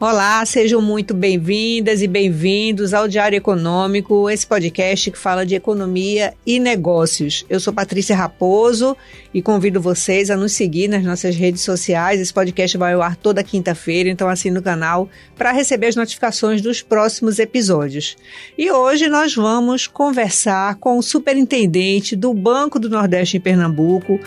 Olá, sejam muito bem-vindas e bem-vindos ao Diário Econômico, esse podcast que fala de economia e negócios. Eu sou Patrícia Raposo e convido vocês a nos seguir nas nossas redes sociais. Esse podcast vai ao ar toda quinta-feira, então assine o canal para receber as notificações dos próximos episódios. E hoje nós vamos conversar com o superintendente do Banco do Nordeste em Pernambuco,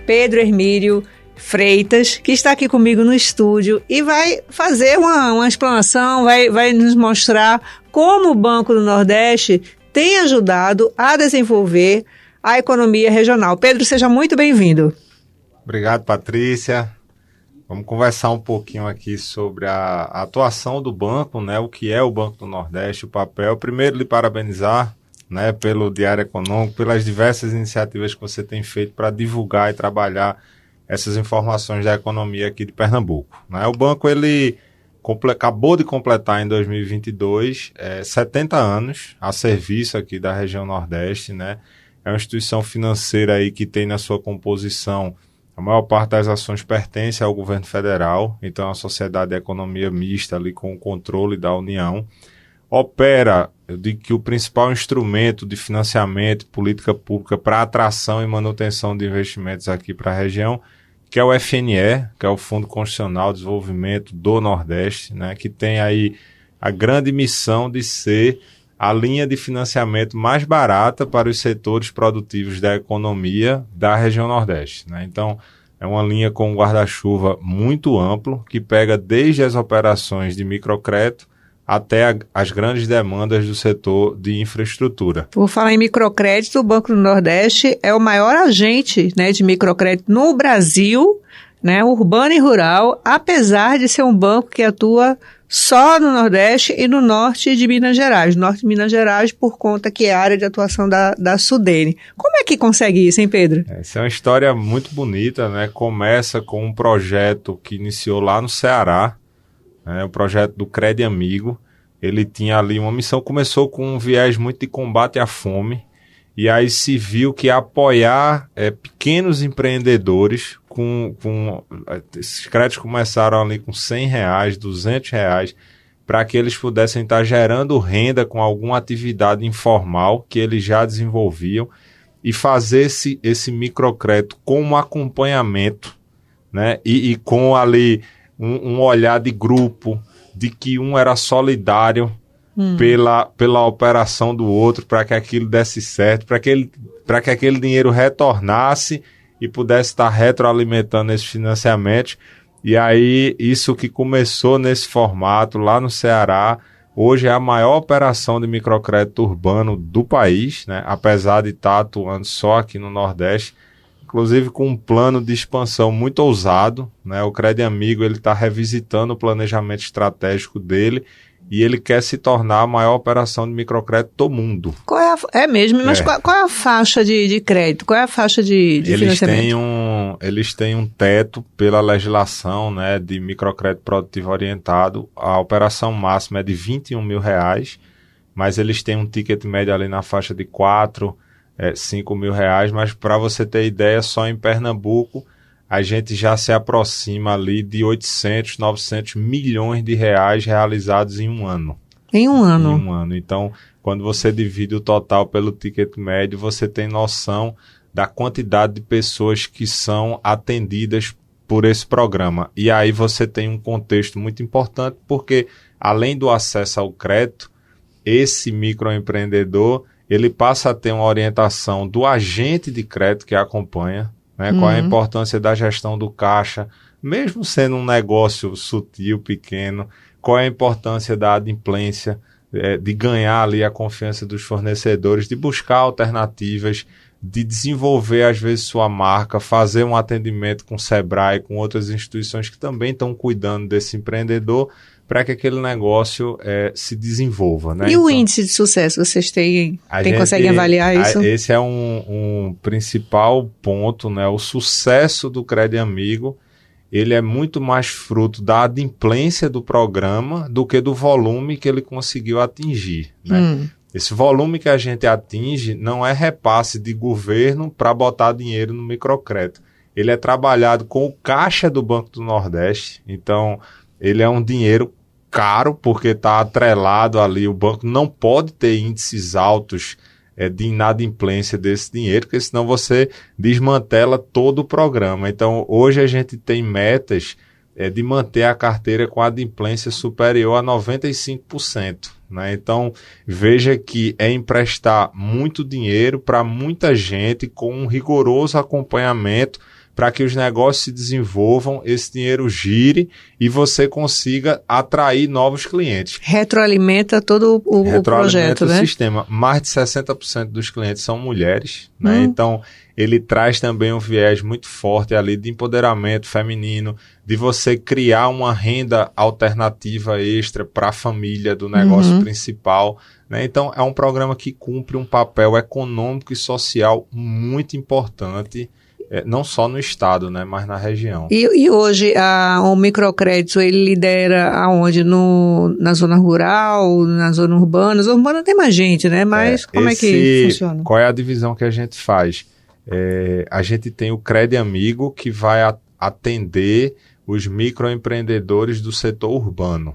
Pedro Hermílio Freitas, que está aqui comigo no estúdio e vai fazer uma explanação, vai nos mostrar como o Banco do Nordeste tem ajudado a desenvolver a economia regional. Pedro, seja muito bem-vindo. Obrigado, Patrícia. Vamos conversar um pouquinho aqui sobre a atuação do banco, né? O que é o Banco do Nordeste, o papel. Primeiro, lhe parabenizar, né, pelo Diário Econômico, pelas diversas iniciativas que você tem feito para divulgar e trabalhar essas informações da economia aqui de Pernambuco, né? O banco ele acabou de completar em 2022 70 anos a serviço aqui da região Nordeste, né? É uma instituição financeira aí que tem na sua composição a maior parte das ações pertence ao governo federal, então é uma sociedade de economia mista ali com o controle da União. Opera, eu digo que o principal instrumento de financiamento, política pública para atração e manutenção de investimentos aqui para a região, que é o FNE, que é o Fundo Constitucional de Desenvolvimento do Nordeste, né, que tem aí a grande missão de ser a linha de financiamento mais barata para os setores produtivos da economia da região Nordeste, né? Então, é uma linha com um guarda-chuva muito amplo, que pega desde as operações de microcrédito até as grandes demandas do setor de infraestrutura. Por falar em microcrédito, o Banco do Nordeste é o maior agente, né, de microcrédito no Brasil, né, urbano e rural, apesar de ser um banco que atua só no Nordeste e no norte de Minas Gerais. Norte de Minas Gerais por conta que é a área de atuação da Sudene. Como é que consegue isso, hein, Pedro? Essa é uma história muito bonita, né? Começa com um projeto que iniciou lá no Ceará, o projeto do Crédito Amigo. Ele tinha ali uma missão, começou com um viés muito de combate à fome, e aí se viu que apoiar pequenos empreendedores, esses créditos começaram ali com R$100, R$200, para que eles pudessem estar gerando renda com alguma atividade informal que eles já desenvolviam, e fazer esse microcrédito com um acompanhamento, né? E com ali um olhar de grupo, de que um era solidário pela operação do outro, para que aquilo desse certo, para que aquele dinheiro retornasse e pudesse estar retroalimentando esses financiamentos. E aí, isso que começou nesse formato lá no Ceará, hoje é a maior operação de microcrédito urbano do país, né? Apesar de estar atuando só aqui no Nordeste, inclusive com um plano de expansão muito ousado, né? O Crédito Amigo está revisitando o planejamento estratégico dele e ele quer se tornar a maior operação de microcrédito do mundo. É mesmo, mas qual é a faixa de crédito? Qual é a faixa de financiamento? Eles têm um teto pela legislação, né, de microcrédito produtivo orientado. A operação máxima é de R$21 mil, mas eles têm um ticket médio ali na faixa de R$5 mil, mas para você ter ideia, só em Pernambuco a gente já se aproxima ali de 800, 900 milhões de reais realizados em um ano. Em um ano? Em um ano. Então, quando você divide o total pelo ticket médio, você tem noção da quantidade de pessoas que são atendidas por esse programa. E aí você tem um contexto muito importante, porque além do acesso ao crédito, esse microempreendedor ele passa a ter uma orientação do agente de crédito que acompanha, né? Qual é a importância da gestão do caixa, mesmo sendo um negócio sutil, pequeno, qual é a importância da adimplência, de ganhar ali a confiança dos fornecedores, de buscar alternativas, de desenvolver às vezes sua marca, fazer um atendimento com o Sebrae, com outras instituições que também estão cuidando desse empreendedor, para que aquele negócio se desenvolva, né? E o índice de sucesso, vocês conseguem avaliar isso? Esse é um principal ponto, né? O sucesso do Crédito Amigo, ele é muito mais fruto da adimplência do programa do que do volume que ele conseguiu atingir, né? Esse volume que a gente atinge não é repasse de governo para botar dinheiro no microcrédito. Ele é trabalhado com o caixa do Banco do Nordeste, então ele é um dinheiro caro porque está atrelado ali, o banco não pode ter índices altos de inadimplência desse dinheiro, porque senão você desmantela todo o programa. Então hoje a gente tem metas de manter a carteira com adimplência superior a 95%. Né? Então, veja que é emprestar muito dinheiro para muita gente com um rigoroso acompanhamento para que os negócios se desenvolvam, esse dinheiro gire e você consiga atrair novos clientes. Retroalimenta todo o projeto, né? O sistema. Mais de 60% dos clientes são mulheres, né? Então, ele traz também um viés muito forte ali de empoderamento feminino, de você criar uma renda alternativa extra para a família do negócio principal, né? Então, é um programa que cumpre um papel econômico e social muito importante, não só no estado, né, mas na região. E hoje o microcrédito ele lidera aonde? Na zona rural, na zona urbana? Na zona urbana tem mais gente, né? Mas como é que funciona? Qual é a divisão que a gente faz? A gente tem o Crédito Amigo, que vai atender os microempreendedores do setor urbano.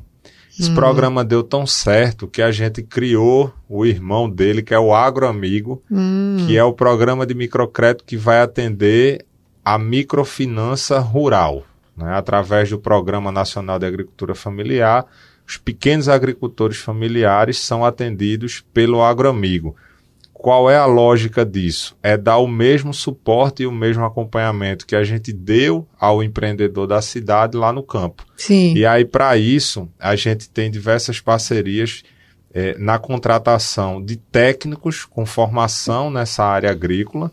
Esse programa deu tão certo que a gente criou o irmão dele, que é o Agro Amigo, que é o programa de microcrédito que vai atender a microfinança rural, né? Através do Programa Nacional de Agricultura Familiar, os pequenos agricultores familiares são atendidos pelo Agro Amigo. Qual é a lógica disso? É dar o mesmo suporte e o mesmo acompanhamento que a gente deu ao empreendedor da cidade lá no campo. Sim. E aí, para isso, a gente tem diversas parcerias na contratação de técnicos com formação nessa área agrícola,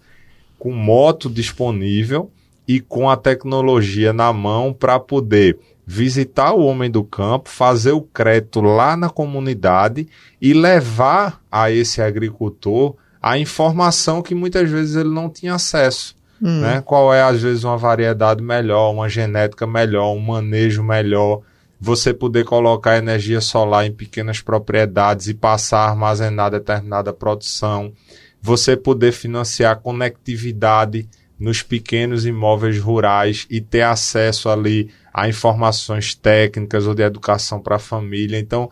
com moto disponível e com a tecnologia na mão para poder visitar o homem do campo, fazer o crédito lá na comunidade e levar a esse agricultor a informação que muitas vezes ele não tinha acesso. Né? Qual é, às vezes, uma variedade melhor, uma genética melhor, um manejo melhor, você poder colocar energia solar em pequenas propriedades e passar a armazenar determinada produção, você poder financiar conectividade nos pequenos imóveis rurais e ter acesso ali a informações técnicas ou de educação para a família. Então,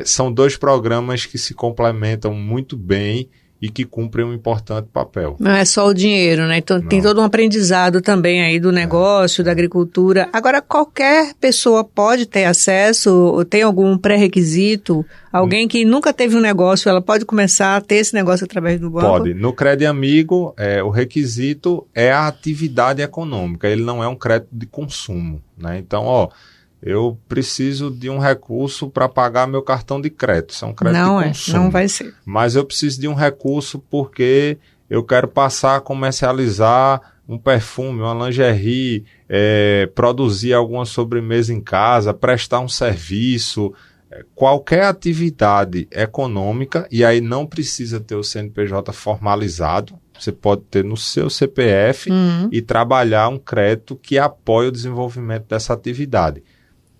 são dois programas que se complementam muito bem e que cumprem um importante papel. Não é só o dinheiro, né? Então tem todo um aprendizado também aí do negócio, da agricultura. Agora, qualquer pessoa pode ter acesso, ou tem algum pré-requisito? Alguém que nunca teve um negócio, ela pode começar a ter esse negócio através do banco? Pode. No Crédito Amigo, o requisito é a atividade econômica. Ele não é um crédito de consumo, né? Então, eu preciso de um recurso para pagar meu cartão de crédito. Isso é um crédito de consumo. Não vai ser. Mas eu preciso de um recurso porque eu quero passar a comercializar um perfume, uma lingerie, produzir alguma sobremesa em casa, prestar um serviço, qualquer atividade econômica, e aí não precisa ter o CNPJ formalizado. Você pode ter no seu CPF e trabalhar um crédito que apoie o desenvolvimento dessa atividade.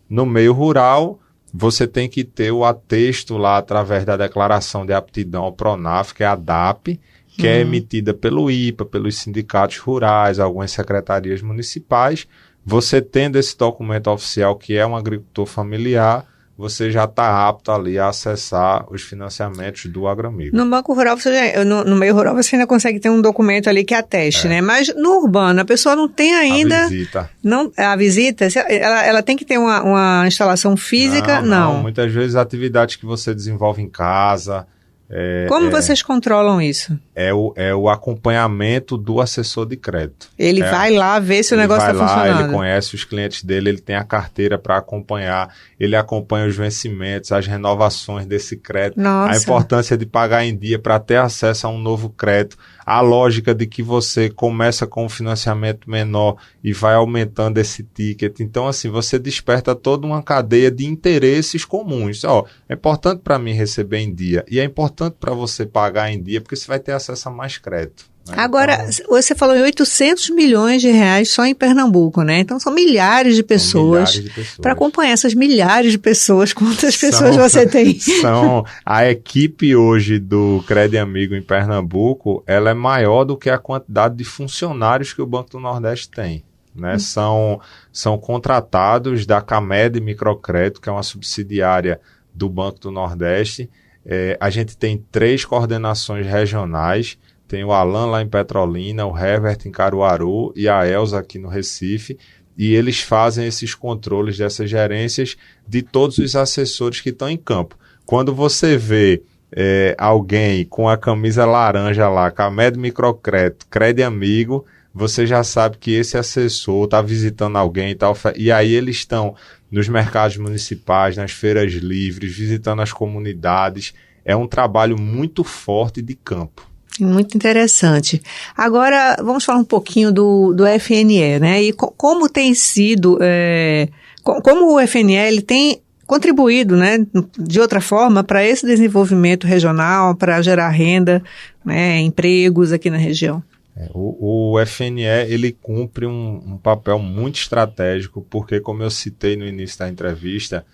No meio rural, você tem que ter o atesto lá através da declaração de aptidão ao PRONAF, que é a DAP, que é emitida pelo IPA, pelos sindicatos rurais, algumas secretarias municipais. Você tendo esse documento oficial, que é um agricultor familiar, você já está apto ali a acessar os financiamentos do Agro Amigo. No Banco Rural, no meio rural, você ainda consegue ter um documento ali que ateste, né? Mas no urbano, a pessoa não tem ainda... A visita, ela tem que ter uma instalação física? Não. Muitas vezes atividades que você desenvolve em casa... Como vocês controlam isso? É o acompanhamento do assessor de crédito. Ele vai lá ver se o negócio está funcionando. Ele conhece os clientes dele, ele tem a carteira para acompanhar, ele acompanha os vencimentos, as renovações desse crédito, a importância de pagar em dia para ter acesso a um novo crédito, a lógica de que você começa com um financiamento menor e vai aumentando esse ticket. Então, assim, você desperta toda uma cadeia de interesses comuns. É importante para mim receber em dia e é importante para você pagar em dia porque você vai ter acesso a mais crédito. Né? Agora, então, você falou em 800 milhões de reais só em Pernambuco, né? Então são milhares de pessoas. Para acompanhar essas milhares de pessoas, quantas pessoas você tem? A equipe hoje do Crédito Amigo em Pernambuco, ela é maior do que a quantidade de funcionários que o Banco do Nordeste tem. Né? São contratados da Camed Microcrédito, que é uma subsidiária do Banco do Nordeste. A gente tem 3 coordenações regionais. Tem o Alan lá em Petrolina, o Herbert em Caruaru e a Elza aqui no Recife. E eles fazem esses controles dessas gerências de todos os assessores que estão em campo. Quando você vê alguém com a camisa laranja lá, Camed Microcrédito, Crédito Amigo, você já sabe que esse assessor está visitando alguém e tal. E aí eles estão nos mercados municipais, nas feiras livres, visitando as comunidades. É um trabalho muito forte de campo. Muito interessante. Agora, vamos falar um pouquinho do FNE, né? E como tem sido, como o FNE ele tem contribuído, né, de outra forma para esse desenvolvimento regional, para gerar renda, né, empregos aqui na região. O FNE ele cumpre um papel muito estratégico, porque, como eu citei no início da entrevista,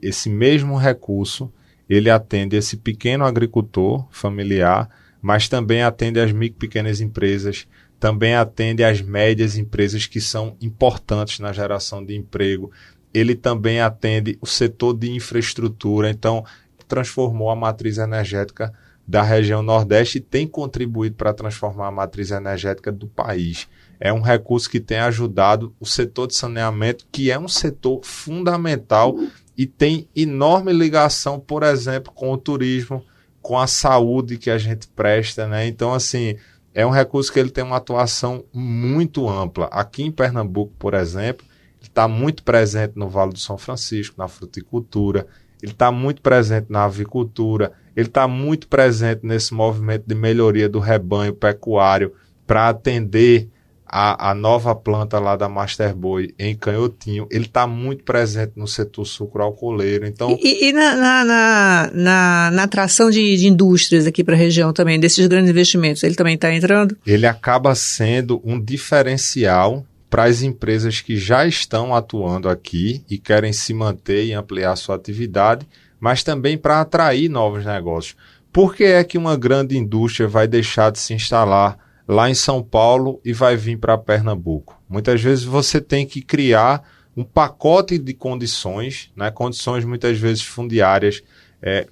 esse mesmo recurso ele atende esse pequeno agricultor familiar, mas também atende as micro e pequenas empresas, também atende as médias empresas que são importantes na geração de emprego. Ele também atende o setor de infraestrutura, então transformou a matriz energética da região Nordeste e tem contribuído para transformar a matriz energética do país. É um recurso que tem ajudado o setor de saneamento, que é um setor fundamental e tem enorme ligação, por exemplo, com o turismo, com a saúde que a gente presta, né? Então, assim, é um recurso que ele tem uma atuação muito ampla. Aqui em Pernambuco, por exemplo, ele está muito presente no Vale do São Francisco, na fruticultura, ele está muito presente na avicultura, ele está muito presente nesse movimento de melhoria do rebanho pecuário para atender a nova planta lá da Master Boi em Canhotinho. Ele está muito presente no setor sucroalcooleiro. Então, e na atração de indústrias aqui para a região também, desses grandes investimentos, ele também está entrando? Ele acaba sendo um diferencial para as empresas que já estão atuando aqui e querem se manter e ampliar sua atividade, mas também para atrair novos negócios. Por que é que uma grande indústria vai deixar de se instalar lá em São Paulo e vai vir para Pernambuco? Muitas vezes você tem que criar um pacote de condições, né? Condições muitas vezes fundiárias,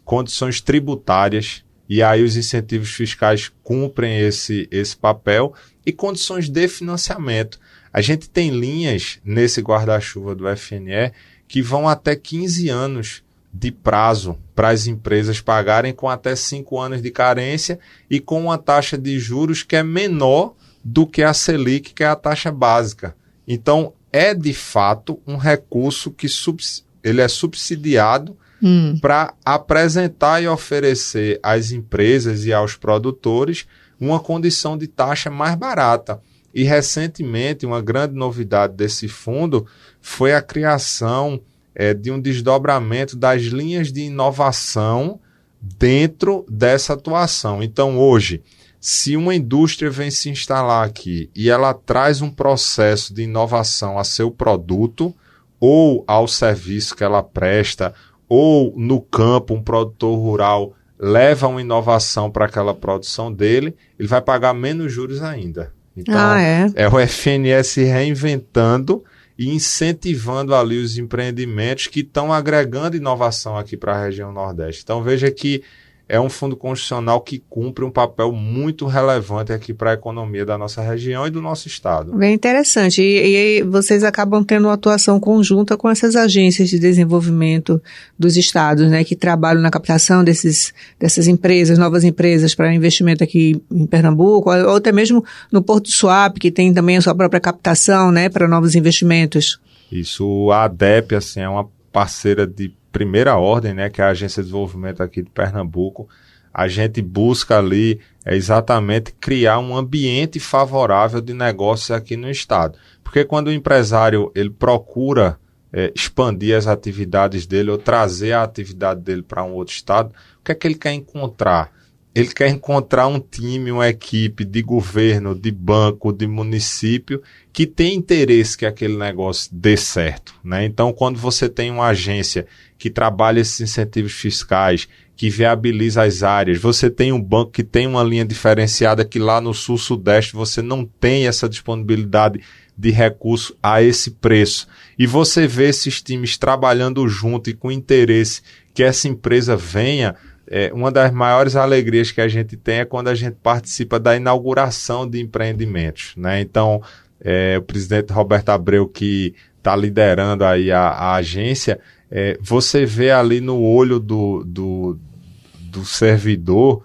condições tributárias, e aí os incentivos fiscais cumprem esse papel, e condições de financiamento. A gente tem linhas nesse guarda-chuva do FNE que vão até 15 anos de prazo para as empresas pagarem, com até 5 anos de carência e com uma taxa de juros que é menor do que a Selic, que é a taxa básica. Então, é de fato um recurso que ele é subsidiado para apresentar e oferecer às empresas e aos produtores uma condição de taxa mais barata. E, recentemente, uma grande novidade desse fundo foi a criação de um desdobramento das linhas de inovação dentro dessa atuação. Então, hoje, se uma indústria vem se instalar aqui e ela traz um processo de inovação a seu produto ou ao serviço que ela presta, ou no campo um produtor rural leva uma inovação para aquela produção dele, ele vai pagar menos juros ainda. Então, é o FNE se reinventando e incentivando ali os empreendimentos que estão agregando inovação aqui para a região Nordeste. Então, veja que é um fundo constitucional que cumpre um papel muito relevante aqui para a economia da nossa região e do nosso estado. Bem interessante. E vocês acabam tendo uma atuação conjunta com essas agências de desenvolvimento dos estados, né, que trabalham na captação dessas empresas, novas empresas para investimento aqui em Pernambuco, ou até mesmo no Porto do Suape, que tem também a sua própria captação, né, para novos investimentos. Isso, a ADEP, assim, é uma parceira de primeira ordem, né, que é a Agência de Desenvolvimento aqui de Pernambuco. A gente busca ali exatamente criar um ambiente favorável de negócios aqui no estado. Porque quando o empresário ele procura expandir as atividades dele ou trazer a atividade dele para um outro estado, o que é que ele quer encontrar? ele quer encontrar um time, uma equipe de governo, de banco, de município, que tem interesse que aquele negócio dê certo, né? Então, quando você tem uma agência que trabalha esses incentivos fiscais, que viabiliza as áreas, você tem um banco que tem uma linha diferenciada que lá no sul-sudeste você não tem essa disponibilidade de recurso a esse preço. E você vê esses times trabalhando junto e com interesse que essa empresa venha. Uma das maiores alegrias que a gente tem é quando a gente participa da inauguração de empreendimentos, né? Então, o presidente Roberto Abreu, que está liderando aí a agência, você vê ali no olho do servidor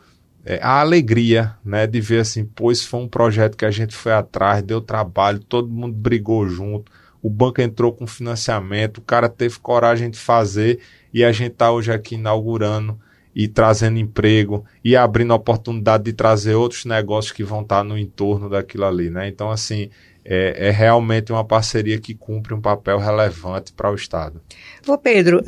a alegria, né, de ver assim, pois foi um projeto que a gente foi atrás, deu trabalho, todo mundo brigou junto, o banco entrou com financiamento, o cara teve coragem de fazer e a gente está hoje aqui inaugurando e trazendo emprego e abrindo a oportunidade de trazer outros negócios que vão estar no entorno daquilo ali, né? Então, assim, é realmente uma parceria que cumpre um papel relevante para o Estado. Ô Pedro,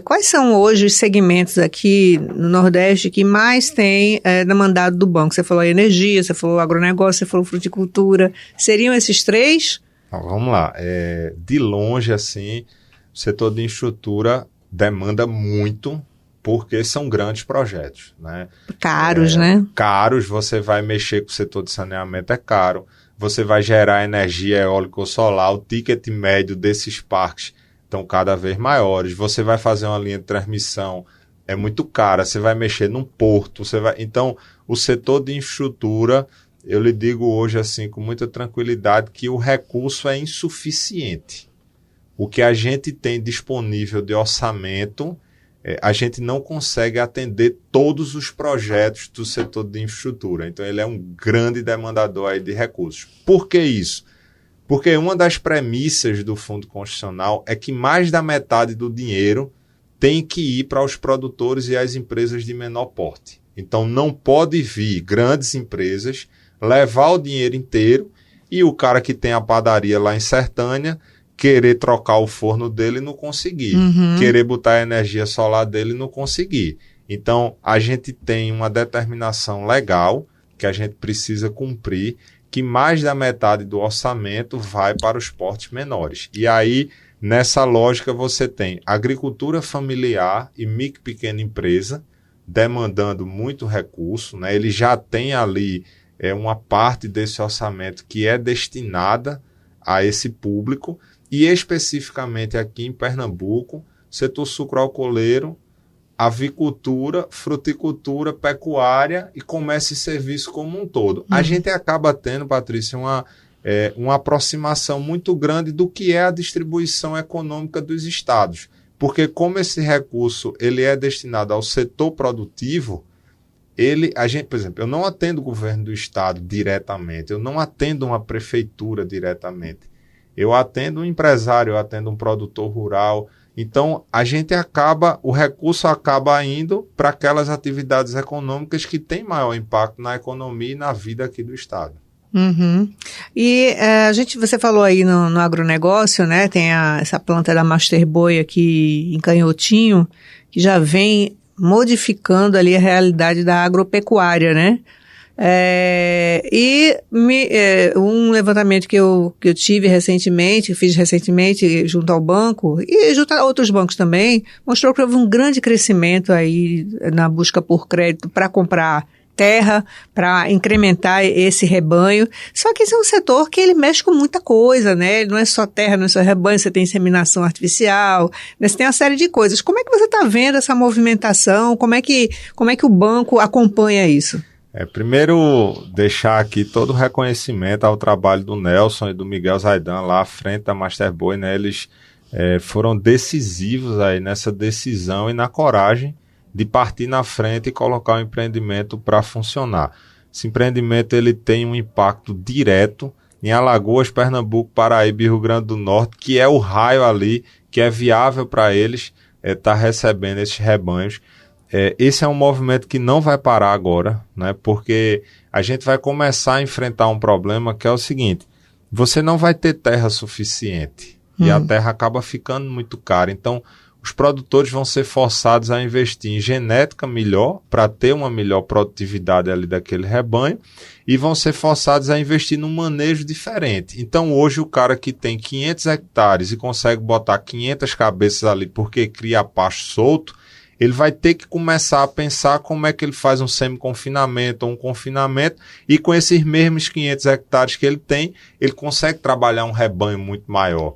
quais são hoje os segmentos aqui no Nordeste que mais tem demandado do banco? Você falou energia, você falou agronegócio, você falou fruticultura. Seriam esses três? Então, vamos lá. De longe, assim, o setor de infraestrutura demanda muito, porque são grandes projetos, né? Caros, né? Caros, você vai mexer com o setor de saneamento, é caro. Você vai gerar energia eólica ou solar, o ticket médio desses parques estão cada vez maiores. Você vai fazer uma linha de transmissão, é muito cara. Você vai mexer num porto, Então, o setor de infraestrutura, eu lhe digo hoje assim com muita tranquilidade que o recurso é insuficiente. O que a gente tem disponível de orçamento, a gente não consegue atender todos os projetos do setor de infraestrutura. Então, ele é um grande demandador aí de recursos. Por que isso? Porque uma das premissas do Fundo Constitucional é que mais da metade do dinheiro tem que ir para os produtores e as empresas de menor porte. Então, não pode vir grandes empresas levar o dinheiro inteiro e o cara que tem a padaria lá em Sertânia querer trocar o forno dele e não conseguir. Querer botar a energia solar dele e não conseguir. Então, a gente tem uma determinação legal que a gente precisa cumprir, que mais da metade do orçamento vai para os portes menores. E aí, nessa lógica, você tem agricultura familiar e micro e pequena empresa demandando muito recurso, né? Ele já tem ali uma parte desse orçamento que é destinada a esse público. E especificamente aqui em Pernambuco, setor sucroalcooleiro, avicultura, fruticultura, pecuária e comércio e serviço como um todo. A gente acaba tendo, Patrícia, uma aproximação muito grande do que é a distribuição econômica dos estados. Porque como esse recurso ele é destinado ao setor produtivo, por exemplo, eu não atendo o governo do estado diretamente, eu não atendo uma prefeitura diretamente. Eu atendo um empresário, eu atendo um produtor rural. Então, o recurso acaba indo para aquelas atividades econômicas que têm maior impacto na economia e na vida aqui do estado. E você falou aí no agronegócio, né? Tem essa planta da Master Boi aqui em Canhotinho, que já vem modificando ali a realidade da agropecuária, né? Um levantamento que eu tive recentemente, fiz recentemente junto ao banco e junto a outros bancos também, mostrou que houve um grande crescimento aí na busca por crédito para comprar terra, para incrementar esse rebanho. Só que esse é um setor que ele mexe com muita coisa, né? Não é só terra, não é só rebanho, você tem inseminação artificial, né? Você tem uma série de coisas. Como é que você está vendo essa movimentação? Como é que o banco acompanha isso? Primeiro, deixar aqui todo o reconhecimento ao trabalho do Nelson e do Miguel Zaidan lá à frente da Master Boi, né? Eles foram decisivos aí nessa decisão e na coragem de partir na frente e colocar o empreendimento para funcionar. Esse empreendimento ele tem um impacto direto em Alagoas, Pernambuco, Paraíba e Rio Grande do Norte, que é o raio ali que é viável para eles estar recebendo esses rebanhos. Esse é um movimento que não vai parar agora, né? Porque a gente vai começar a enfrentar um problema que é o seguinte: você não vai ter terra suficiente e a terra acaba ficando muito cara. Então, os produtores vão ser forçados a investir em genética melhor para ter uma melhor produtividade ali daquele rebanho e vão ser forçados a investir num manejo diferente. Então hoje o cara que tem 500 hectares e consegue botar 500 cabeças ali porque cria pasto solto, ele vai ter que começar a pensar como é que ele faz um semi-confinamento ou um confinamento e com esses mesmos 500 hectares que ele tem, ele consegue trabalhar um rebanho muito maior.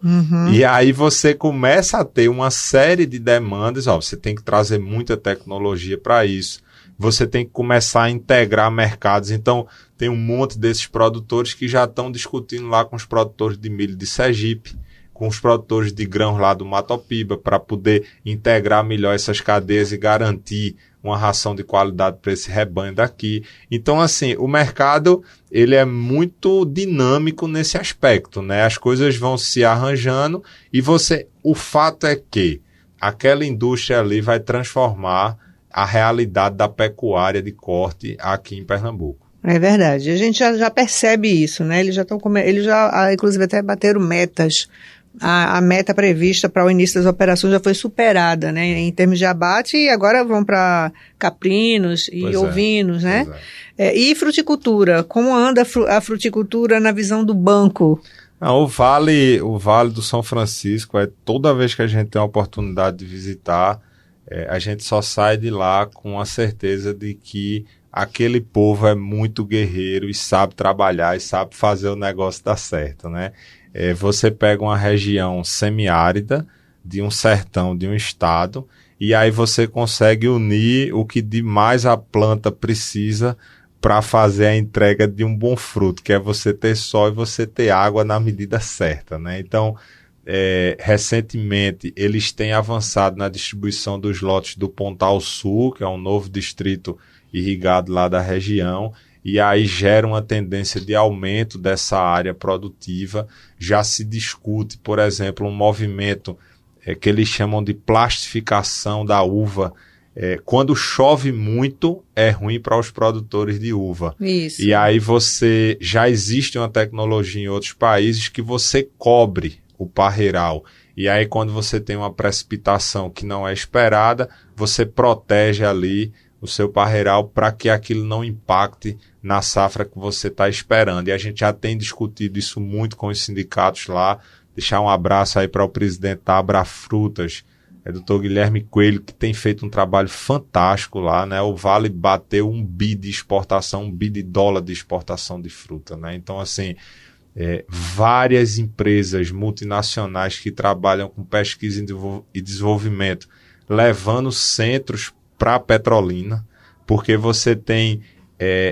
E aí você começa a ter uma série de demandas, você tem que trazer muita tecnologia para isso, você tem que começar a integrar mercados. Então tem um monte desses produtores que já estão discutindo lá com os produtores de milho de Sergipe, com os produtores de grãos lá do Matopiba, para poder integrar melhor essas cadeias e garantir uma ração de qualidade para esse rebanho daqui. Então, assim, o mercado ele é muito dinâmico nesse aspecto, né? As coisas vão se arranjando e o fato é que aquela indústria ali vai transformar a realidade da pecuária de corte aqui em Pernambuco. É verdade. A gente já percebe isso, né? Eles já inclusive até bateram metas. A meta prevista para o início das operações já foi superada, né, em termos de abate, e agora vão para caprinos e ovinos, né? E fruticultura, como anda a fruticultura na visão do banco? O Vale do São Francisco, toda vez que a gente tem a oportunidade de visitar, a gente só sai de lá com a certeza de que aquele povo é muito guerreiro e sabe trabalhar e sabe fazer o negócio dar certo, né? Você pega uma região semiárida de um sertão de um estado e aí você consegue unir o que de mais a planta precisa para fazer a entrega de um bom fruto, que é você ter sol e você ter água na medida certa, né? Então, recentemente eles têm avançado na distribuição dos lotes do Pontal Sul, que é um novo distrito irrigado lá da região, e aí gera uma tendência de aumento dessa área produtiva. Já se discute, por exemplo, um movimento que eles chamam de plastificação da uva. Quando chove muito, é ruim para os produtores de uva. Isso. E aí já existe uma tecnologia em outros países que você cobre o parreiral. E aí quando você tem uma precipitação que não é esperada, você protege ali o seu parreiral para que aquilo não impacte na safra que você está esperando. E a gente já tem discutido isso muito com os sindicatos lá. Deixar um abraço aí para o presidente da Abrafrutas, Dr. Guilherme Coelho, que tem feito um trabalho fantástico lá, né? O Vale bateu $1 bi de exportação, $1 bi de exportação de fruta, né? Então, assim, várias empresas multinacionais que trabalham com pesquisa e desenvolvimento, levando centros para a Petrolina, porque você tem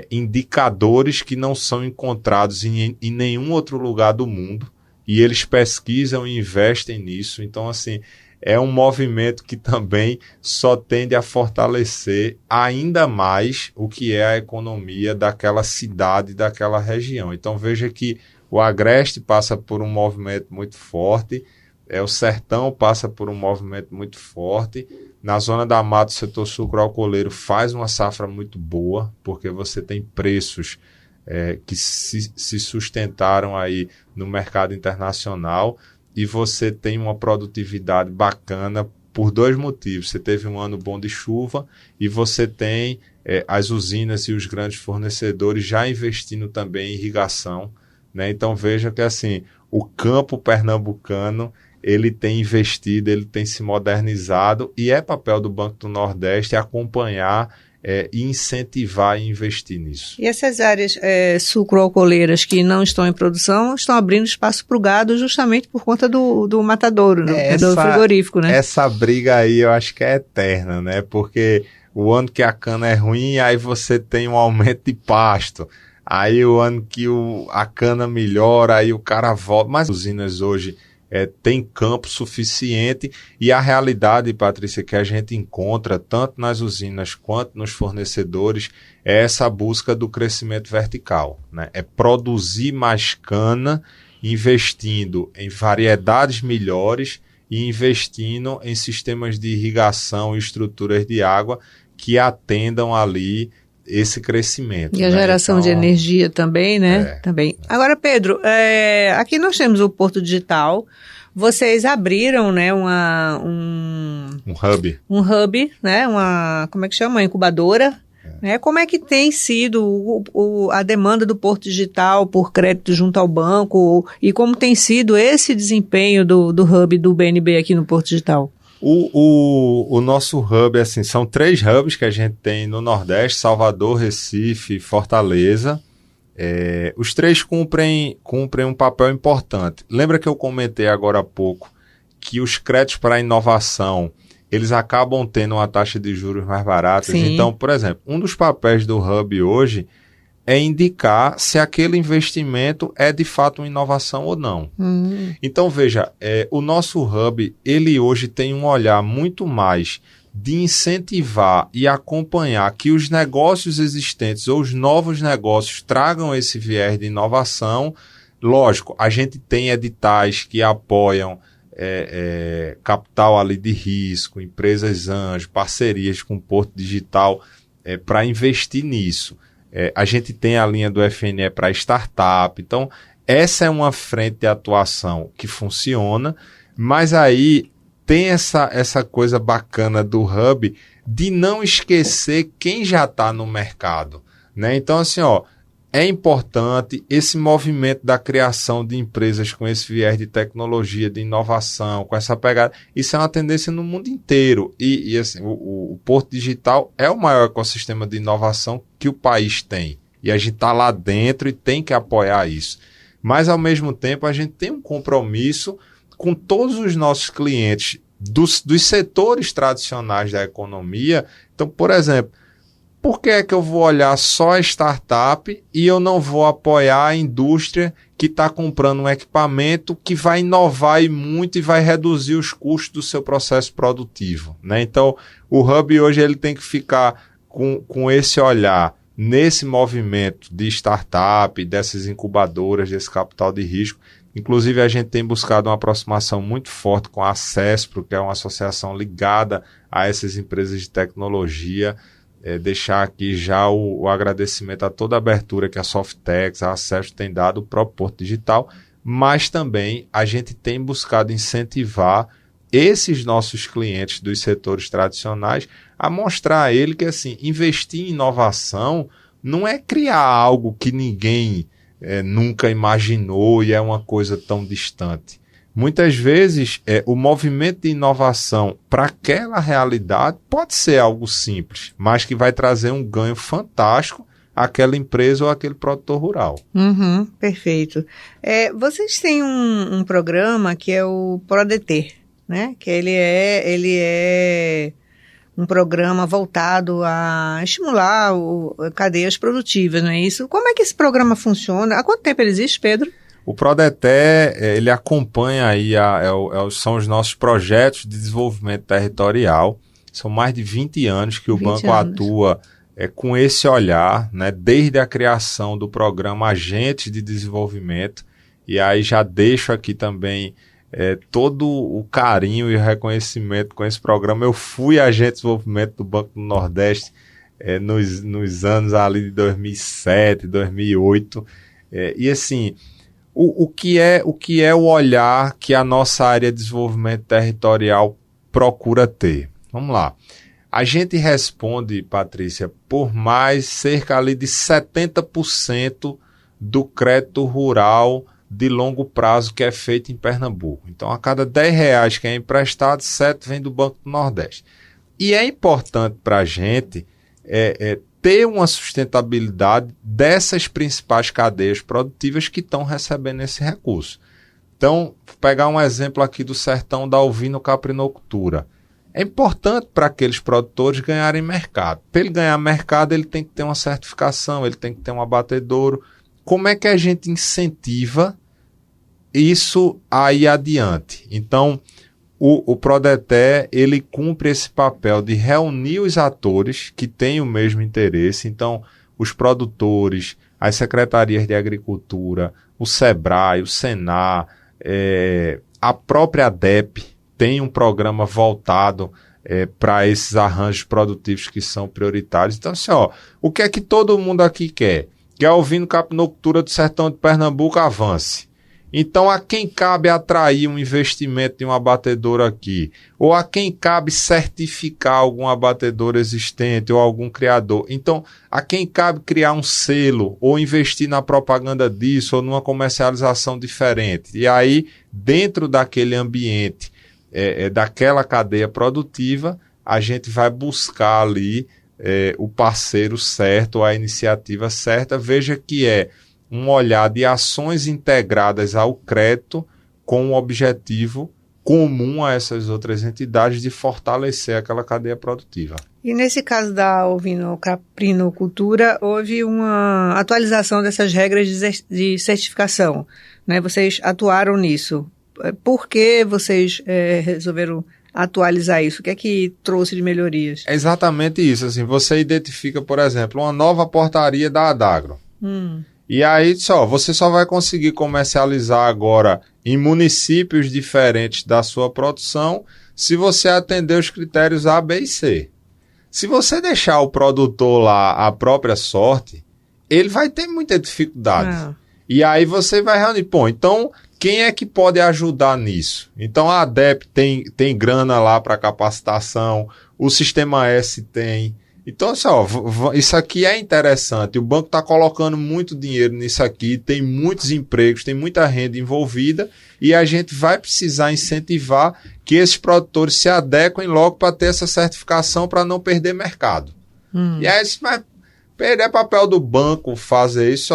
indicadores que não são encontrados em nenhum outro lugar do mundo, e eles pesquisam e investem nisso. Então, assim, é um movimento que também só tende a fortalecer ainda mais o que é a economia daquela cidade, daquela região. Então, veja que o Agreste passa por um movimento muito forte, o Sertão passa por um movimento muito forte. Na zona da mata, o setor sucro-alcooleiro faz uma safra muito boa, porque você tem preços que se sustentaram aí no mercado internacional, e você tem uma produtividade bacana por dois motivos. Você teve um ano bom de chuva e você tem as usinas e os grandes fornecedores já investindo também em irrigação, né? Então veja que assim, o campo pernambucano ele tem investido, ele tem se modernizado, e é papel do Banco do Nordeste acompanhar e incentivar e investir nisso. E essas áreas sucro-alcooleiras que não estão em produção estão abrindo espaço para o gado justamente por conta do matadouro, né? Do frigorífico, né? Essa briga aí eu acho que é eterna, né? Porque o ano que a cana é ruim, aí você tem um aumento de pasto. Aí o ano que a cana melhora, aí o cara volta. Mas as usinas hoje tem campo suficiente, e a realidade, Patrícia, que a gente encontra tanto nas usinas quanto nos fornecedores é essa busca do crescimento vertical, né? É produzir mais cana, investindo em variedades melhores e investindo em sistemas de irrigação e estruturas de água que atendam ali esse crescimento. E a geração de energia também, né? Também. Agora, Pedro, aqui nós temos o Porto Digital. Vocês abriram, né, um Um hub. Um hub, né? Como é que chama? Uma incubadora. Né? Como é que tem sido a demanda do Porto Digital por crédito junto ao banco e como tem sido esse desempenho do hub do BNB aqui no Porto Digital? O nosso hub, assim, são 3 hubs que a gente tem no Nordeste, Salvador, Recife e Fortaleza. Os 3 cumprem um papel importante. Lembra que eu comentei agora há pouco que os créditos para a inovação, eles acabam tendo uma taxa de juros mais barata. Então, por exemplo, um dos papéis do hub hoje é indicar se aquele investimento é de fato uma inovação ou não. Então, veja, o nosso hub, ele hoje tem um olhar muito mais de incentivar e acompanhar que os negócios existentes ou os novos negócios tragam esse viés de inovação. Lógico, a gente tem editais que apoiam capital ali de risco, empresas anjo, parcerias com o Porto Digital para investir nisso. A gente tem a linha do FNE para startup. Então, essa é uma frente de atuação que funciona, mas aí tem essa coisa bacana do hub de não esquecer quem já está no mercado, né? Então, assim, é importante esse movimento da criação de empresas com esse viés de tecnologia, de inovação, com essa pegada. Isso é uma tendência no mundo inteiro. E assim, o Porto Digital é o maior ecossistema de inovação que o país tem. E a gente está lá dentro e tem que apoiar isso. Mas, ao mesmo tempo, a gente tem um compromisso com todos os nossos clientes dos setores tradicionais da economia. Então, por exemplo, por que é que eu vou olhar só a startup e eu não vou apoiar a indústria que está comprando um equipamento que vai inovar muito e vai reduzir os custos do seu processo produtivo, né? Então, o hub hoje ele tem que ficar com esse olhar nesse movimento de startup, dessas incubadoras, desse capital de risco. Inclusive, a gente tem buscado uma aproximação muito forte com a Acespro, que é uma associação ligada a essas empresas de tecnologia. Deixar aqui já o agradecimento a toda a abertura que a Softex, a Acespro tem dado o próprio Porto Digital, mas também a gente tem buscado incentivar esses nossos clientes dos setores tradicionais a mostrar a ele que assim, investir em inovação não é criar algo que ninguém nunca imaginou e é uma coisa tão distante. Muitas vezes, o movimento de inovação para aquela realidade pode ser algo simples, mas que vai trazer um ganho fantástico àquela empresa ou àquele produtor rural. Perfeito. Vocês têm um programa que é o ProDT, né? Que ele é um programa voltado a estimular cadeias produtivas, não é isso? Como é que esse programa funciona? Há quanto tempo ele existe, Pedro? O ProDT, ele acompanha aí, são os nossos projetos de desenvolvimento territorial. São mais de 20 anos que o banco atua com esse olhar, né, desde a criação do programa Agentes de Desenvolvimento. E aí já deixo aqui também todo o carinho e o reconhecimento com esse programa. Eu fui agente de desenvolvimento do Banco do Nordeste nos anos ali de 2007, 2008. E assim... O que é o olhar que a nossa área de desenvolvimento territorial procura ter? Vamos lá. A gente responde, Patrícia, por mais cerca ali de 70% do crédito rural de longo prazo que é feito em Pernambuco. Então, a cada R$10 que é emprestado, 7 vem do Banco do Nordeste. E é importante para a gente ter uma sustentabilidade dessas principais cadeias produtivas que estão recebendo esse recurso. Então, vou pegar um exemplo aqui do sertão da ovino-caprinocultura. É importante para aqueles produtores ganharem mercado. Para ele ganhar mercado, ele tem que ter uma certificação, ele tem que ter um abatedouro. Como é que a gente incentiva isso aí adiante? Então, o ProDT, ele cumpre esse papel de reunir os atores que têm o mesmo interesse. Então, os produtores, as secretarias de agricultura, o SEBRAE, o SENAR, a própria ADEP tem um programa voltado para esses arranjos produtivos que são prioritários. Então, assim, o que é que todo mundo aqui quer? Que a ovino-caprinocultura do sertão de Pernambuco avance. Então, a quem cabe atrair um investimento de um abatedor aqui? Ou a quem cabe certificar algum abatedor existente ou algum criador? Então, a quem cabe criar um selo ou investir na propaganda disso ou numa comercialização diferente? E aí, dentro daquele ambiente, daquela cadeia produtiva, a gente vai buscar ali o parceiro certo, a iniciativa certa. Veja que um olhar de ações integradas ao crédito com um objetivo comum a essas outras entidades de fortalecer aquela cadeia produtiva. E nesse caso da ovinocaprinocultura, houve uma atualização dessas regras de certificação, né? Vocês atuaram nisso. Por que vocês resolveram atualizar isso? O que é que trouxe de melhorias? É exatamente isso. Assim, você identifica, por exemplo, uma nova portaria da Adagro. E aí, você só vai conseguir comercializar agora em municípios diferentes da sua produção se você atender os critérios A, B e C. Se você deixar o produtor lá à própria sorte, ele vai ter muita dificuldade. E aí você vai reunir, então, quem é que pode ajudar nisso? Então, a ADEP tem grana lá para capacitação, o Sistema S tem. Então, isso aqui é interessante. O banco está colocando muito dinheiro nisso aqui, tem muitos empregos, tem muita renda envolvida e a gente vai precisar incentivar que esses produtores se adequem logo para ter essa certificação para não perder mercado. E aí, mas perder papel do banco fazer isso,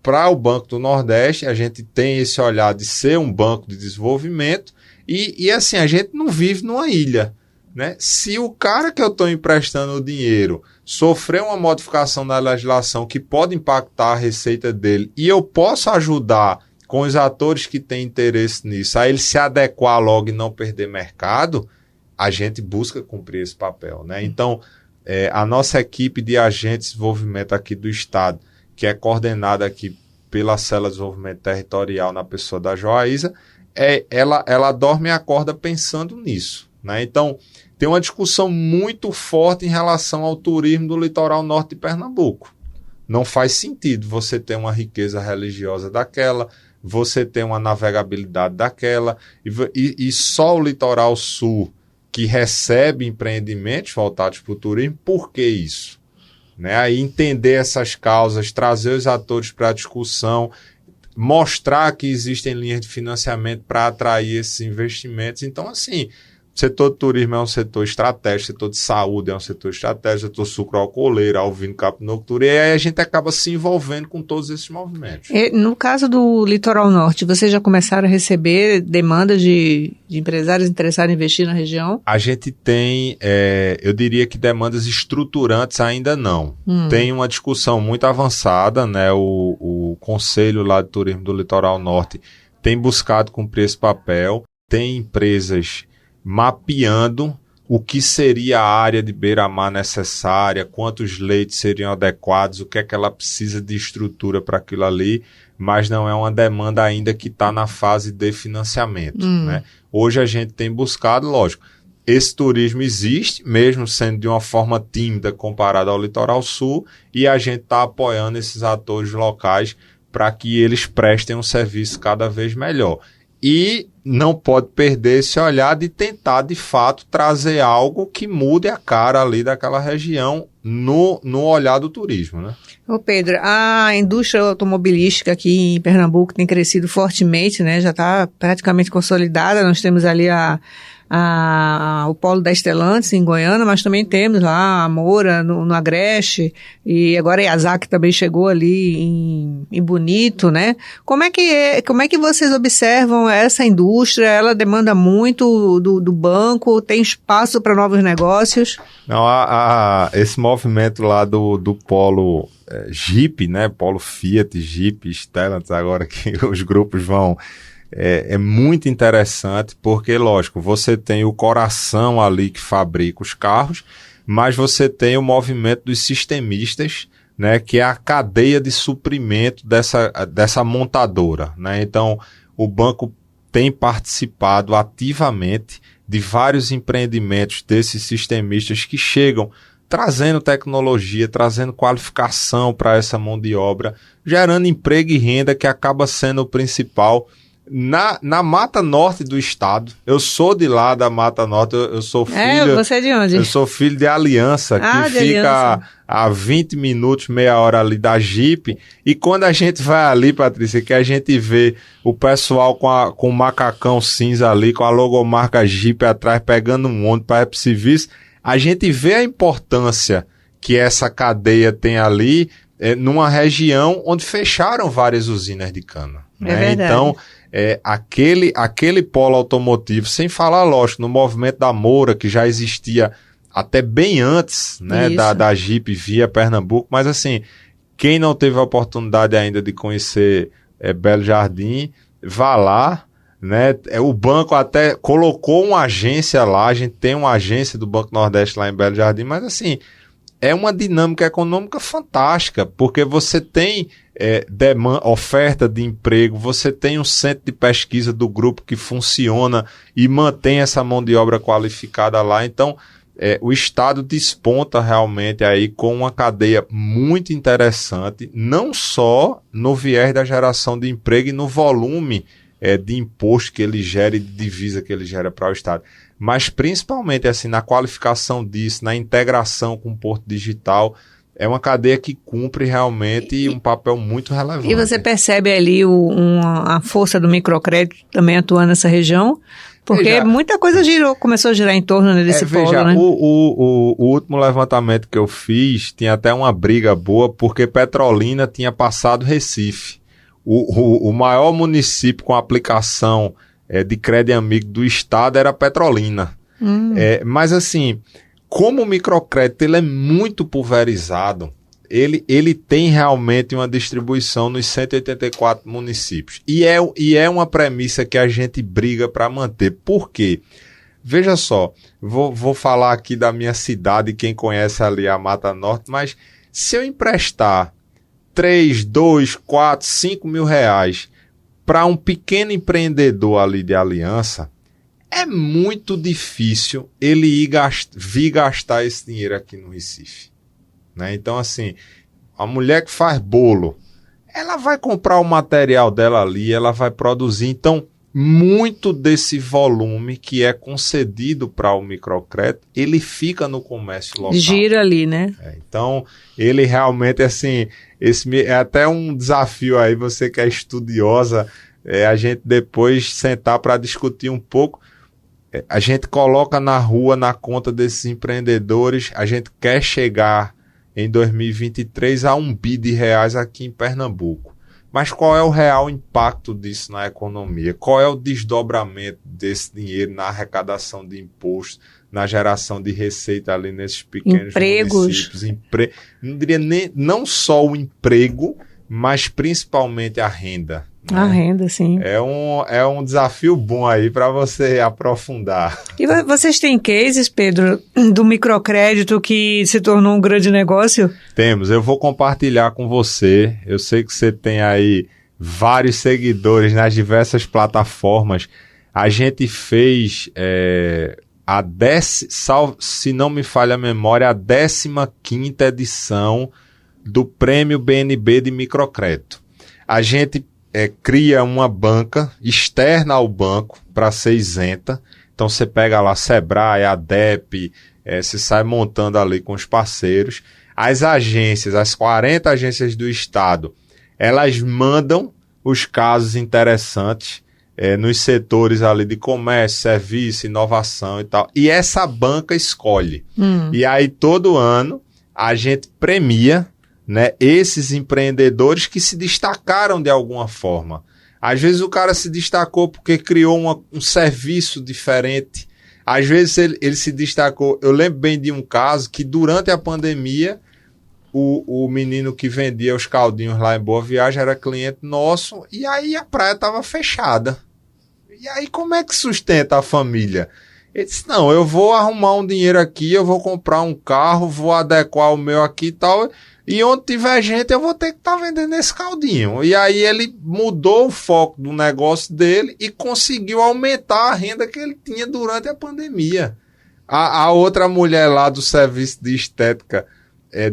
para o Banco do Nordeste, a gente tem esse olhar de ser um banco de desenvolvimento e assim, a gente não vive numa ilha. Né? Se o cara que eu estou emprestando o dinheiro sofrer uma modificação na legislação que pode impactar a receita dele e eu posso ajudar com os atores que têm interesse nisso, a ele se adequar logo e não perder mercado, a gente busca cumprir esse papel. Né? Então, a nossa equipe de agentes de desenvolvimento aqui do Estado, que é coordenada aqui pela Célula de Desenvolvimento Territorial na pessoa da Joaísa, ela dorme e acorda pensando nisso. Né? Então, tem uma discussão muito forte em relação ao turismo do litoral norte de Pernambuco. Não faz sentido você ter uma riqueza religiosa daquela, você ter uma navegabilidade daquela, e só o litoral sul que recebe empreendimentos voltados para o turismo. Por que isso? Né? Aí entender essas causas, trazer os atores para a discussão, mostrar que existem linhas de financiamento para atrair esses investimentos. Então, assim, o setor de turismo é um setor estratégico, o setor de saúde é um setor estratégico, o setor sucroalcooleiro, ovinocaprinocultura, e aí a gente acaba se envolvendo com todos esses movimentos. No caso do Litoral Norte, vocês já começaram a receber demandas de empresários interessados em investir na região? A gente tem, eu diria que demandas estruturantes ainda não. Tem uma discussão muito avançada, né? O Conselho lá de Turismo do Litoral Norte tem buscado cumprir esse papel, tem empresas mapeando o que seria a área de beira-mar necessária, quantos leitos seriam adequados, o que é que ela precisa de estrutura para aquilo ali, mas não é uma demanda ainda que está na fase de financiamento. Né? Hoje a gente tem buscado, lógico, esse turismo existe, mesmo sendo de uma forma tímida comparado ao litoral sul, e a gente está apoiando esses atores locais para que eles prestem um serviço cada vez melhor. E não pode perder esse olhar de tentar, de fato, trazer algo que mude a cara ali daquela região no olhar do turismo, né? Ô Pedro, a indústria automobilística aqui em Pernambuco tem crescido fortemente, né? Já está praticamente consolidada. Nós temos ali o polo da Stellantis em Goiânia, mas também temos lá a Moura no Agreste, e agora a Yazaki também chegou ali em Bonito, né? Como é que vocês observam essa indústria? Ela demanda muito do banco? Tem espaço para novos negócios? Não, esse movimento lá do polo Jeep, né? Polo Fiat, Jeep, Stellantis, agora que os grupos vão... É muito interessante porque, lógico, você tem o coração ali que fabrica os carros, mas você tem o movimento dos sistemistas, né, que é a cadeia de suprimento dessa montadora. Né? Então, o banco tem participado ativamente de vários empreendimentos desses sistemistas que chegam trazendo tecnologia, trazendo qualificação para essa mão de obra, gerando emprego e renda que acaba sendo o principal Na Mata Norte do estado, eu sou de lá da Mata Norte, eu sou filho... você é de onde? Eu sou filho de Aliança, que de fica Aliança. a 20 minutos, meia hora ali da Jeep. E quando a gente vai ali, Patrícia, que a gente vê o pessoal com o macacão cinza ali, com a logomarca Jeep atrás, pegando um ônibus para ir para o serviço, a gente vê a importância que essa cadeia tem ali, numa região onde fecharam várias usinas de cana. É verdade. Então, aquele polo automotivo, sem falar, lógico, no movimento da Moura, que já existia até bem antes, né, da Jeep via Pernambuco, mas assim, quem não teve a oportunidade ainda de conhecer Belo Jardim, vá lá, né, o banco até colocou uma agência lá, a gente tem uma agência do Banco Nordeste lá em Belo Jardim, mas assim, é uma dinâmica econômica fantástica, porque você tem oferta de emprego, você tem um centro de pesquisa do grupo que funciona e mantém essa mão de obra qualificada lá. Então, o Estado desponta realmente aí com uma cadeia muito interessante, não só no viés da geração de emprego e no volume de imposto que ele gera e de divisa que ele gera para o Estado, mas principalmente assim, na qualificação disso, na integração com o Porto Digital. É uma cadeia que cumpre realmente um papel muito relevante. E você percebe ali a força do microcrédito também atuando nessa região? Porque muita coisa começou a girar em torno desse polo, né? O último levantamento que eu fiz tinha até uma briga boa, porque Petrolina tinha passado Recife. O maior município com aplicação de crédito amigo do estado era Petrolina. Mas assim... Como o microcrédito ele é muito pulverizado, ele tem realmente uma distribuição nos 184 municípios. E é uma premissa que a gente briga para manter. Por quê? Veja só, vou falar aqui da minha cidade, quem conhece ali a Mata Norte, mas se eu emprestar 3, 2, 4, 5 mil reais para um pequeno empreendedor ali de Aliança, é muito difícil ele vir gastar esse dinheiro aqui no Recife, né? Então, assim, a mulher que faz bolo, ela vai comprar o material dela ali, ela vai produzir. Então, muito desse volume que é concedido para o microcrédito, ele fica no comércio local. Gira ali, né? Então, ele realmente, assim, é até um desafio aí, você que é estudiosa, a gente depois sentar para discutir um pouco. A gente coloca na rua, na conta desses empreendedores, a gente quer chegar em 2023 a R$1 bi aqui em Pernambuco. Mas qual é o real impacto disso na economia? Qual é o desdobramento desse dinheiro na arrecadação de impostos, na geração de receita ali nesses pequenos municípios? Não diria não só o emprego, mas principalmente a renda. A renda, sim. É um desafio bom aí para você aprofundar. E vocês têm cases, Pedro, do microcrédito que se tornou um grande negócio? Temos. Eu vou compartilhar com você. Eu sei que você tem aí vários seguidores nas diversas plataformas. A gente fez, se não me falha a memória, a 15ª edição do Prêmio BNB de Microcrédito. A gente cria uma banca externa ao banco para ser isenta. Então você pega lá Sebrae, ADEP, você sai montando ali com os parceiros. As agências, as 40 agências do estado, elas mandam os casos interessantes nos setores ali de comércio, serviço, inovação e tal. E essa banca escolhe. E aí todo ano a gente premia, né, esses empreendedores que se destacaram de alguma forma. Às vezes o cara se destacou porque criou um serviço diferente. Às vezes ele se destacou. Eu lembro bem de um caso que durante a pandemia o menino que vendia os caldinhos lá em Boa Viagem era cliente nosso e aí a praia estava fechada. E aí como é que sustenta a família? Ele disse, não, eu vou arrumar um dinheiro aqui, eu vou comprar um carro, vou adequar o meu aqui e tal... E onde tiver gente, eu vou ter que estar vendendo esse caldinho. E aí ele mudou o foco do negócio dele e conseguiu aumentar a renda que ele tinha durante a pandemia. A outra mulher lá do serviço de estética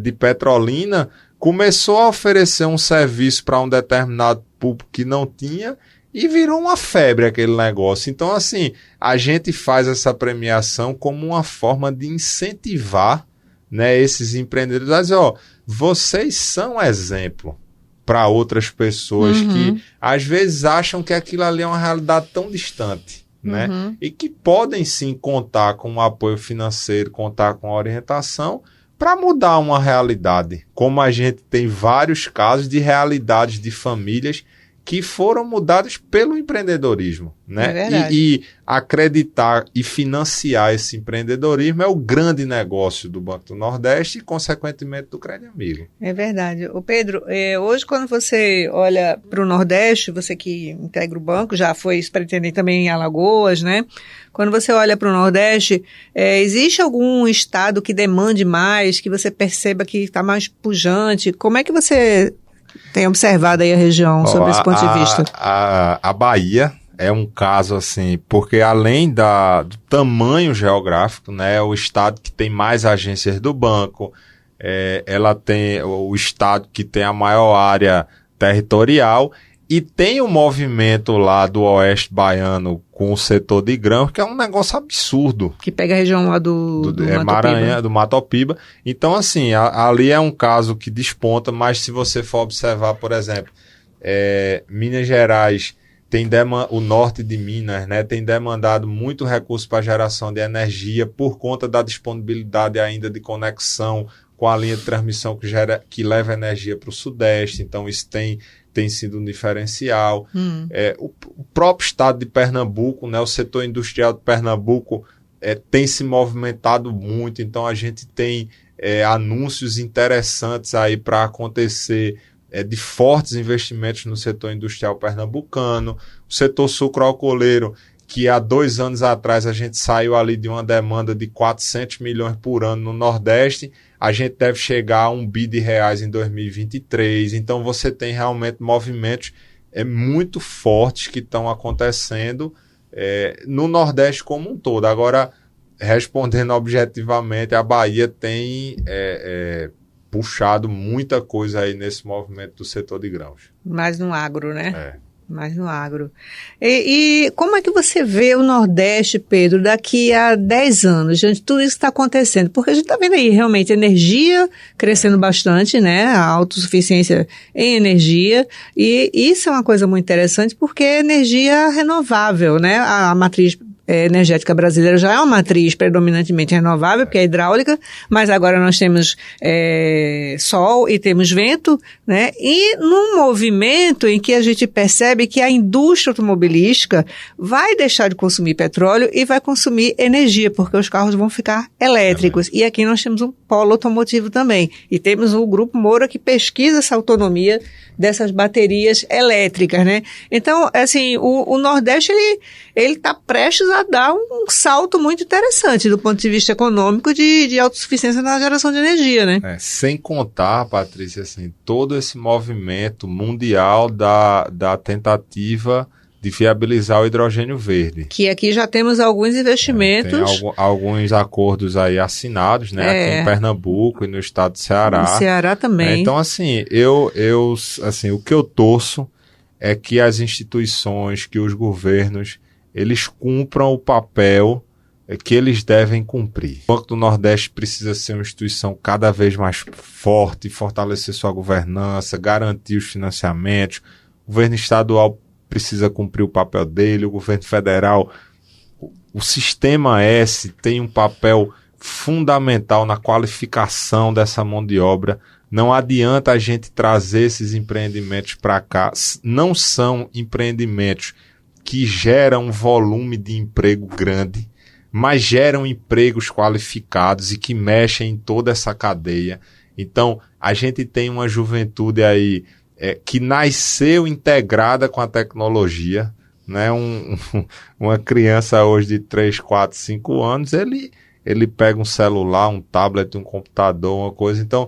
de Petrolina começou a oferecer um serviço para um determinado público que não tinha e virou uma febre aquele negócio. Então, assim, a gente faz essa premiação como uma forma de incentivar, né, esses empreendedores a dizer, ó, vocês são exemplo para outras pessoas que às vezes acham que aquilo ali é uma realidade tão distante, né? E que podem sim contar com um apoio financeiro, contar com a orientação para mudar uma realidade. Como a gente tem vários casos de realidades de famílias que foram mudadas pelo empreendedorismo, né? É verdade. E acreditar e financiar esse empreendedorismo é o grande negócio do Banco do Nordeste e, consequentemente, do Crédito Amigo. É verdade. Ô Pedro, hoje quando você olha para o Nordeste, você que integra o banco, já foi superintendente também em Alagoas, né? Quando você olha para o Nordeste, existe algum estado que demande mais, que você perceba que está mais pujante? Como é que você tem observado aí a região sobre esse ponto de vista? A Bahia é um caso assim, porque além do tamanho geográfico, né, o estado que tem mais agências do banco, ela tem o estado que tem a maior área territorial e tem o movimento lá do Oeste Baiano com o setor de grãos, que é um negócio absurdo. Que pega a região lá do Maranhão, do Matopiba. Então, assim, ali é um caso que desponta, mas se você for observar, por exemplo, Minas Gerais, o norte de Minas, né, tem demandado muito recurso para geração de energia por conta da disponibilidade ainda de conexão com a linha de transmissão que leva energia para o Sudeste. Então, isso tem sido um diferencial. O próprio estado de Pernambuco, né, o setor industrial de Pernambuco tem se movimentado muito, então a gente tem anúncios interessantes aí para acontecer de fortes investimentos no setor industrial pernambucano. O setor sucroalcooleiro, que há 2 anos atrás a gente saiu ali de uma demanda de 400 milhões por ano no Nordeste, a gente deve chegar a R$1 bi em 2023. Então você tem realmente movimentos muito fortes que estão acontecendo no Nordeste como um todo. Agora, respondendo objetivamente, a Bahia tem puxado muita coisa aí nesse movimento do setor de grãos. Mais no agro, né? Mais no agro. E como é que você vê o Nordeste, Pedro, daqui a 10 anos, diante de tudo isso que está acontecendo? Porque a gente está vendo aí realmente energia crescendo bastante, né? A autossuficiência em energia. E isso é uma coisa muito interessante porque é energia renovável, né? A matriz energética brasileira já é uma matriz predominantemente renovável, porque é hidráulica, mas agora nós temos sol e temos vento, né? E num movimento em que a gente percebe que a indústria automobilística vai deixar de consumir petróleo e vai consumir energia, porque os carros vão ficar elétricos. E aqui nós temos um polo automotivo também. E temos o Grupo Moura que pesquisa essa autonomia dessas baterias elétricas, né? Então, assim, o Nordeste, ele está prestes a dar um salto muito interessante do ponto de vista econômico de autossuficiência na geração de energia, né? Sem contar, Patrícia, assim, todo esse movimento mundial da tentativa de viabilizar o hidrogênio verde. Que aqui já temos alguns investimentos. Tem alguns acordos aí assinados, né? Aqui em Pernambuco e no estado do Ceará. No Ceará também. Então, assim, assim, o que eu torço é que as instituições, que os governos, eles cumpram o papel que eles devem cumprir. O Banco do Nordeste precisa ser uma instituição cada vez mais forte, fortalecer sua governança, garantir os financiamentos. O governo estadual precisa cumprir o papel dele, o governo federal, o Sistema S tem um papel fundamental na qualificação dessa mão de obra. Não adianta a gente trazer esses empreendimentos para cá, não são empreendimentos que geram um volume de emprego grande, mas geram empregos qualificados e que mexem em toda essa cadeia. Então, a gente tem uma juventude aí que nasceu integrada com a tecnologia, né? Uma criança hoje de 3, 4, 5 anos, ele pega um celular, um tablet, um computador, uma coisa. Então,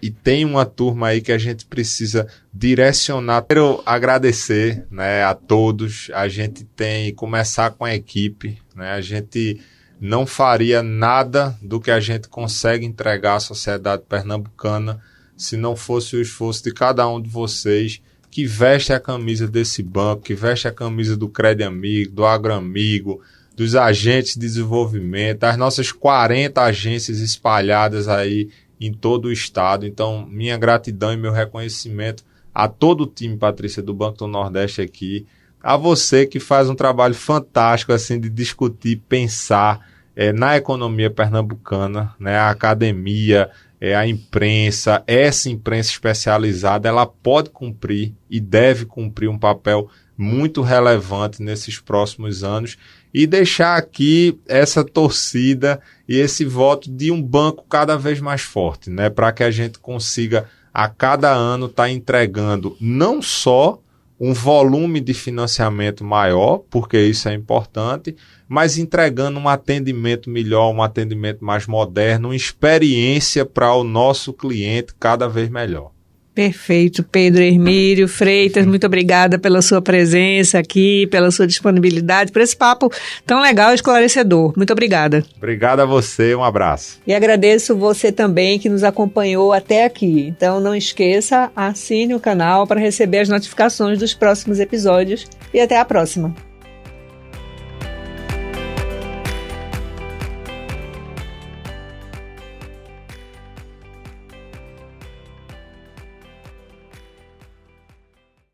e tem uma turma aí que a gente precisa direcionar. Quero agradecer, né, a todos. A gente tem que começar com a equipe, né? A gente não faria nada do que a gente consegue entregar à sociedade pernambucana se não fosse o esforço de cada um de vocês que veste a camisa desse banco, que veste a camisa do Crédito Amigo, do Agroamigo, dos agentes de desenvolvimento, as nossas 40 agências espalhadas aí em todo o estado. Então, minha gratidão e meu reconhecimento a todo o time, Patrícia, do Banco do Nordeste aqui, a você que faz um trabalho fantástico assim de discutir, pensar na economia pernambucana, né? A academia, a imprensa, essa imprensa especializada, ela pode cumprir e deve cumprir um papel muito relevante nesses próximos anos e deixar aqui essa torcida e esse voto de um banco cada vez mais forte, né? Para que a gente consiga a cada ano estar entregando não só um volume de financiamento maior, porque isso é importante, mas entregando um atendimento melhor, um atendimento mais moderno, uma experiência para o nosso cliente cada vez melhor. Perfeito, Pedro Hermílio Freitas, muito obrigada pela sua presença aqui, pela sua disponibilidade, por esse papo tão legal e esclarecedor. Muito obrigada. Obrigado a você, um abraço. E agradeço você também que nos acompanhou até aqui. Então não esqueça, assine o canal para receber as notificações dos próximos episódios e até a próxima.